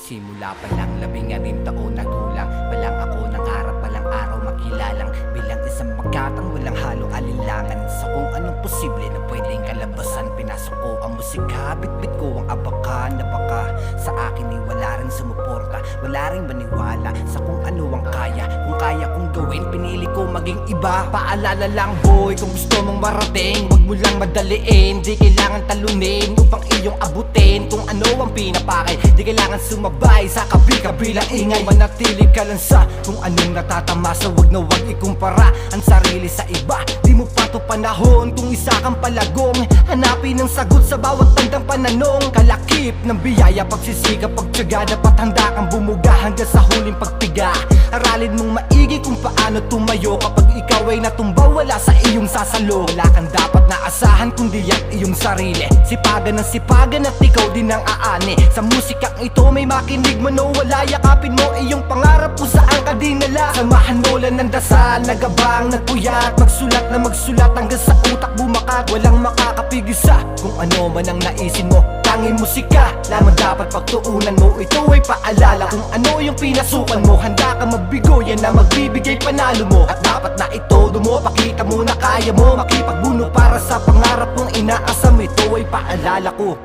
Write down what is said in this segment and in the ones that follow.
Simula pa lang, 12 taon na gulang palang ako nangarap, palang araw makilalang bilang isang magkatang walang halong alinlangan sa kung anong posible na pwedeng kalabasan. Pinasok ko ang musika, bitbit ko ang abaka na baka sa akin ay wala rin sumuporta, wala rin maniwala sa kung ano ang kaya. Kung kaya kong gawin, pinili ko maging iba. Paalala lang boy, kung gusto mong marating, wag mo lang madaliin. Di kailangan talunin upang iyong abutin kung ano ang pinapakay. Di kailangan sumabay sa kabi-kabilang ingay. Manatili ka lang sa kung anong natatamasa. Wag na wag ikumpara ang sarili sa iba. Di mo pa to panahon kung isa kang palagong hanapin ang sagot sa bawat tandang pananong. Kalakip ng biyaya, pagsisikap, pagtiyaga. Dapat handa kang bumuga hanggang sa huling pagpiga. Aralin mong maigi kung paano tumayo kapag ikaw ay natumba, wala sa iyong sasalo. Wala kang dapat na asahan kundi ang iyong sarili. Sipagan ng sipagan at ikaw din ang aani. Sa musikang ito may makinig mo, no, wala. Yakapin mo iyong pangarap kung saan ka dinala. Samahan mo lang ng dasal, nagabang, nagpuyat, magsulat na magsulat hanggang sa utak bumakat. Walang makakapigil sa kung ano man ang naisin mo. Tanging musika lamang dapat pagtuunan mo. Ito ay paalala kung ano yung pinasukan mo. Handa ka magbigo, yan na magbibigay panalo mo. At dapat na itodo mo, pakita mo na kaya mo makipagbuno para sa pangarap mong inaasam. Ito ay paalala ko,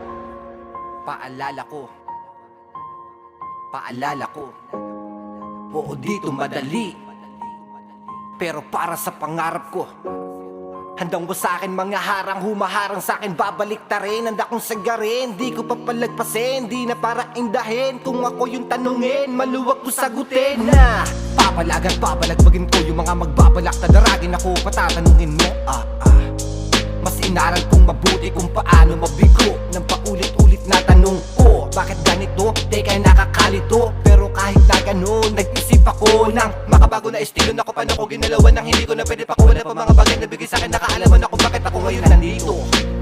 paalala ko, paalala ko. Oo, dito madali, pero para sa pangarap ko. Handang mo sa akin mga harang, humaharang sa akin, babalik ta rin. Handa kong sagarin, di ko papalagpasin. Di na para indahin, kung ako yung tanungin, maluwag ko sagutin na papalag at papalagbagin ko yung mga magbabalak na daragin ako. Patatanungin mo, mas inaral kong mabuti kung paano mabigo ng paulit-ulit na tanong ko. Bakit ganito? Teka, nakakalito. Pero kahit na ganun, nag-isip ako ng makabago na estilo na ko. Paano ko ginalawan ng hindi ko na pwede pakuha pa mga bagay na bigay sa'kin. Nakaalaman ako bakit ako ngayon nandito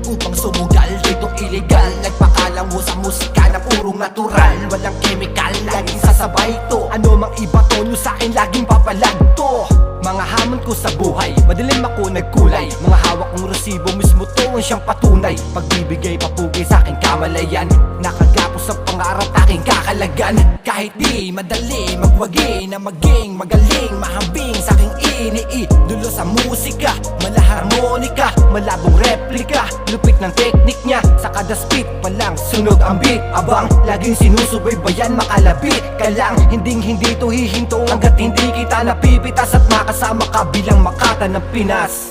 upang sumugal ditong illegal. Nagpakalang mo sa musika na purong natural, walang chemical, laging sasabay to. Ano mang iba to, nyo sa'kin laging papalag to. Mga hamon ko sa buhay, madilim ako nagkulay. Mga hawak kong resibo, mismo to ang siyang patunay. Pagbibigay papugay sa'king kamalayan, nakagapos sa pangarap aking kakalagan. Kahit di madali, magwagi na maging magaling. Mahambing sa'king iniidolo sa musika, malaharmonika, malabong replika. Lupit ng teknik niya, sa kada spit pa lang sunog ang beat. Abang laging sinusubaybayan, makalapit ka lang. Hindi to hihinto hanggat hindi kita napipitas at makasama ka bilang Makata ng Pinas.